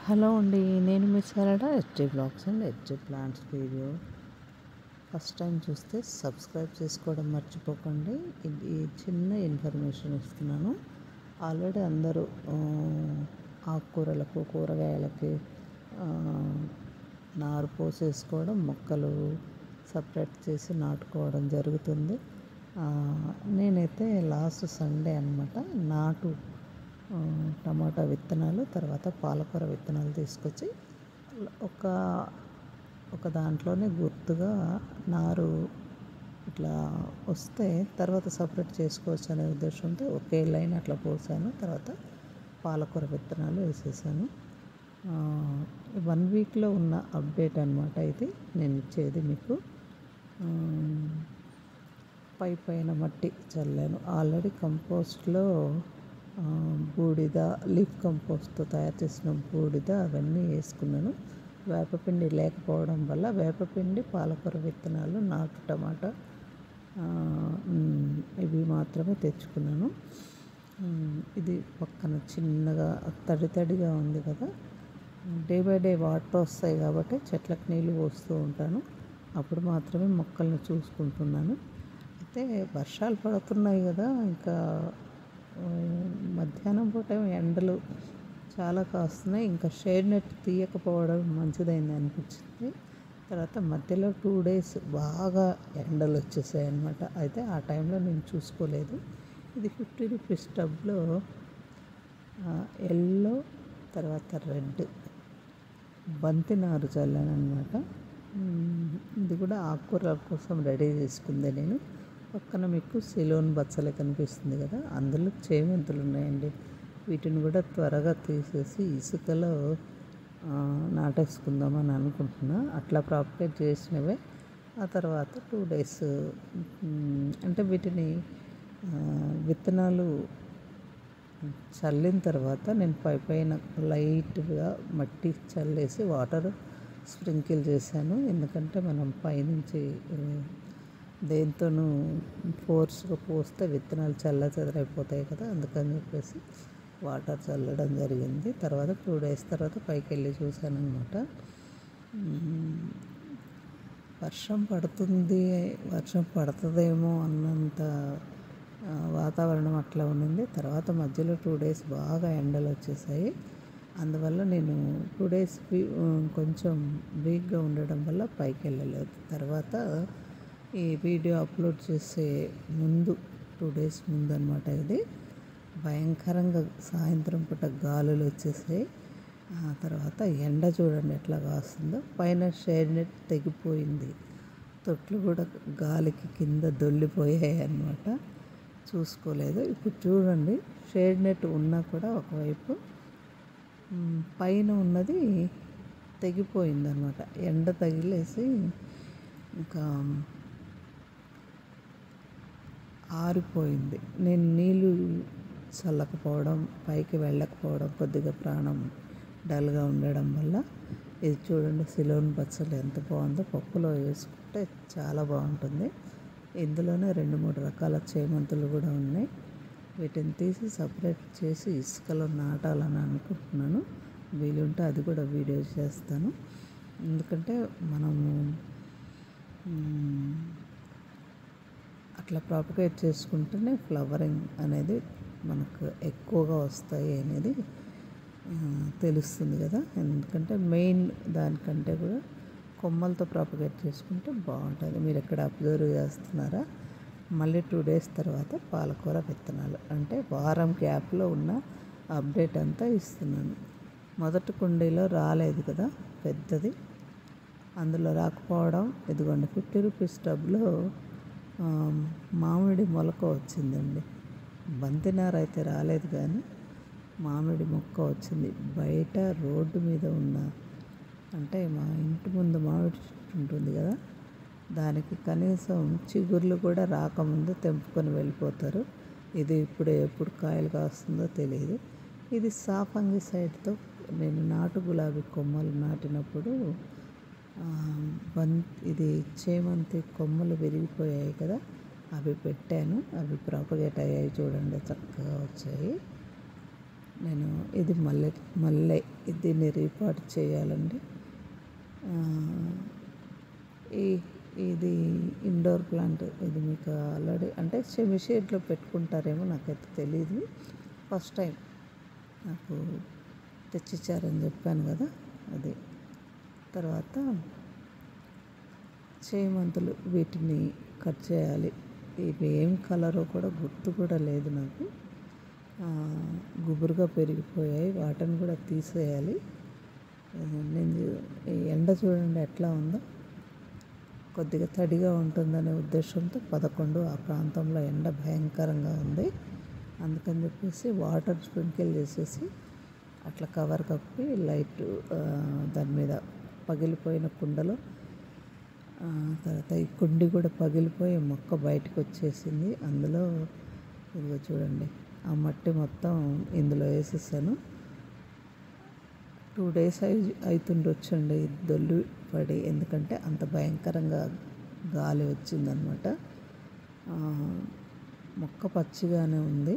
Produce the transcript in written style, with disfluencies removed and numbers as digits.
Hello అండి, నేను మీ Sharada SJ blogs and SJ plants video. First time చూస్తే సబ్స్క్రైబ్ చేసుకోవడం మర్చిపోకండి. ఇది చిన్న ఇన్ఫర్మేషన్ ఇస్తున్నాను. ఆల్రెడీ అందరూ ఆకుకూరలకు కూరగాయలకి నారు పోసేసుకోవడం, మొక్కలు సపరేట్ చేసి నాటుకోవడం జరుగుతుంది. నేనైతే లాస్ట్ సండే అనమాట టమాటా విత్తనాలు, తర్వాత పాలకూర విత్తనాలు తీసుకొచ్చి ఒక ఒక దాంట్లోనే గుర్తుగా నారు ఇట్లా వస్తే తర్వాత సపరేట్ చేసుకోవచ్చు అనే ఉద్దేశంతో ఒకే లైన్ అట్లా పోసాను. తర్వాత పాలకూర విత్తనాలు వేసేసాను. 1 వీక్లో ఉన్న అప్డేట్ అనమాట ఇది నేను ఇచ్చేది మీకు. పైన మట్టి చల్లాను. ఆల్రెడీ కంపోస్ట్లో బూడిద, లీఫ్ కంపోస్ట్తో తయారు చేసిన బూడిద అవన్నీ వేసుకున్నాను. వేపపిండి లేకపోవడం వల్ల వేపపిండి, పాలకూర విత్తనాలు, నాటు టమాటా ఇవి మాత్రమే తెచ్చుకున్నాను. ఇది పక్కన చిన్నగా తడిగా ఉంది కదా, డే బై డే వాటర్ వస్తాయి కాబట్టి చెట్లకు నీళ్ళు పోస్తూ ఉంటాను. అప్పుడు మాత్రమే మొక్కల్ని చూసుకుంటున్నాను. అయితే వర్షాలు పడుతున్నాయి కదా, ఇంకా మధ్యాహ్నం పూట ఎండలు చాలా కాస్తున్నాయి. ఇంకా షేడ్ నెట్ తీయకపోవడం మంచిదైంది అనిపించింది. తర్వాత మధ్యలో 2 days బాగా ఎండలు వచ్చేసాయి అన్నమాట. అయితే ఆ టైంలో నేను చూసుకోలేదు. ఇది 50 రూపీస్ టబ్లో ఎల్లో, తర్వాత రెడ్ బంతి నారు చల్లాను అనమాట. ఇది కూడా ఆకుకూరల కోసం రెడీ చేసుకుందే నేను. పక్కన మీకు సిలోన్ బచ్చలే కనిపిస్తుంది కదా, అందులో చేమంతులు ఉన్నాయండి. వీటిని కూడా త్వరగా తీసేసి ఇసుకలో నాటేసుకుందామని అనుకుంటున్నా. అట్లా ప్రాపగేట్ చేసినవే. ఆ తర్వాత 2 days అంటే వీటిని విత్తనాలు చల్లిన తర్వాత నేను పైన లైట్గా మట్టి చల్లేసి వాటర్ స్ప్రింకిల్ చేశాను. ఎందుకంటే మనం పైనుంచి దేంతోనూ ఫోర్స్గా పోస్తే విత్తనాలు చెదరైపోతాయి కదా, అందుకని చెప్పేసి వాటర్ చల్లడం జరిగింది. తర్వాత 2 days తర్వాత పైకి వెళ్ళి చూశాను అనమాట. వర్షం పడుతుందేమో అన్నంత వాతావరణం అట్లా ఉండింది. తర్వాత మధ్యలో 2 days బాగా ఎండలు వచ్చేసాయి. అందువల్ల నేను 2 days కొంచెం వీక్గా ఉండడం వల్ల పైకి వెళ్ళలేదు. తర్వాత ఈ వీడియో అప్లోడ్ చేసే ముందు 2 days ముందు అనమాట ఇది. భయంకరంగా సాయంత్రం పూట గాలులు వచ్చేసాయి. ఆ తర్వాత ఎండ చూడండి ఎట్లా కాస్తుందో. పైన షేడ్ నెట్ తెగిపోయింది. తొట్లు కూడా గాలికి కింద దొల్లిపోయాయి అన్నమాట. చూసుకోలేదు. ఇప్పుడు చూడండి, షేడ్ నెట్ ఉన్నా కూడా ఒకవైపు పైన ఉన్నది తెగిపోయిందనమాట. ఎండ తగిలేసి ఇంకా ఆరిపోయింది. నేను నీళ్ళు చల్లకపోవడం, పైకి వెళ్ళకపోవడం, కొద్దిగా ప్రాణం డల్గా ఉండడం వల్ల. ఇది చూడండి, సిలోన్ బచ్చలు ఎంత బాగుందో. పప్పులో వేసుకుంటే చాలా బాగుంటుంది. ఇందులోనే 2-3 రకాల చేమంతులు కూడా ఉన్నాయి. వీటిని తీసి సపరేట్ చేసి ఇసుకలో నాటాలని అనుకుంటున్నాను. వీలుంటే అది కూడా వీడియో చేస్తాను. ఎందుకంటే మనము అట్లా ప్రాపగేట్ చేసుకుంటేనే ఫ్లవరింగ్ అనేది మనకు ఎక్కువగా వస్తాయి అనేది తెలుస్తుంది కదా. ఎందుకంటే మెయిన్ దానికంటే కూడా కొమ్మలతో ప్రాపగేట్ చేసుకుంటే బాగుంటుంది. మీరు ఎక్కడ అబ్జర్వ్ చేస్తున్నారా? మళ్ళీ 2 days తర్వాత పాలకూర విత్తనాలు, అంటే వారం గ్యాప్లో ఉన్న అప్డేట్ అంతా ఇస్తున్నాను. మొదటి కుండీలో రాలేదు కదా పెద్దది, అందులో రాకపోవడం. ఇదిగోండి 50 రూపీస్ టబ్లో మామిడి మొలక వచ్చిందండి. బంతినార అయితే రాలేదు, కానీ మామిడి మొక్క వచ్చింది. బయట రోడ్డు మీద ఉన్న, అంటే మా ఇంటి ముందు మామిడి చెట్టు ఉంటుంది కదా, దానికి కనీసం చిగుర్లు కూడా రాకముందు తెంపుకొని వెళ్ళిపోతారు. ఇది ఎప్పుడు కాయలు కాస్తుందో తెలియదు. ఇది సాఫంగి సైడ్తో నేను నాటు గులాబీ కొమ్మలు నాటినప్పుడు ఇది చేమంతి కొమ్మలు విరిగిపోయాయి కదా, అవి పెట్టాను. అవి ప్రాపగేట్ అయ్యాయి. చూడండి చక్కగా వచ్చాయి. నేను ఇది మల్లె దీన్ని రీపాట్ చేయాలండి. ఈ ఇది ఇండోర్ ప్లాంట్. ఇది మీకు ఆల్రెడీ అంటే సెమీ షేడ్లో పెట్టుకుంటారేమో, నాకైతే తెలీదు. ఫస్ట్ టైం నాకు తెచ్చిచ్చారని చెప్పాను కదా, అది. తర్వాత చేమంతులు, వీటిని కట్ చేయాలి. ఇవి ఏం కలరో కూడా గుర్తు కూడా లేదు నాకు. గుబురుగా పెరిగిపోయాయి, వాటిని కూడా తీసేయాలి. నేను ఈ ఎండ చూడండి ఎట్లా ఉందో, కొద్దిగా తడిగా ఉంటుందనే ఉద్దేశంతో 11 ఆ ప్రాంతంలో ఎండ భయంకరంగా ఉంది. అందుకని చెప్పేసి వాటర్ స్ప్రింకిల్ చేసేసి అట్లా కవర్ కప్పి లైట్ దాని మీద పగిలిపోయిన కుండలో, తర్వాత ఈ కుండి కూడా పగిలిపోయి మొక్క బయటకు వచ్చేసింది. అందులో ఇదిగో చూడండి, ఆ మట్టి మొత్తం ఇందులో వేసేసాను. 2 days అవుతుండొచ్చండి దొల్లి పడి, ఎందుకంటే అంత భయంకరంగా గాలి వచ్చిందనమాట. మొక్క పచ్చిగానే ఉంది.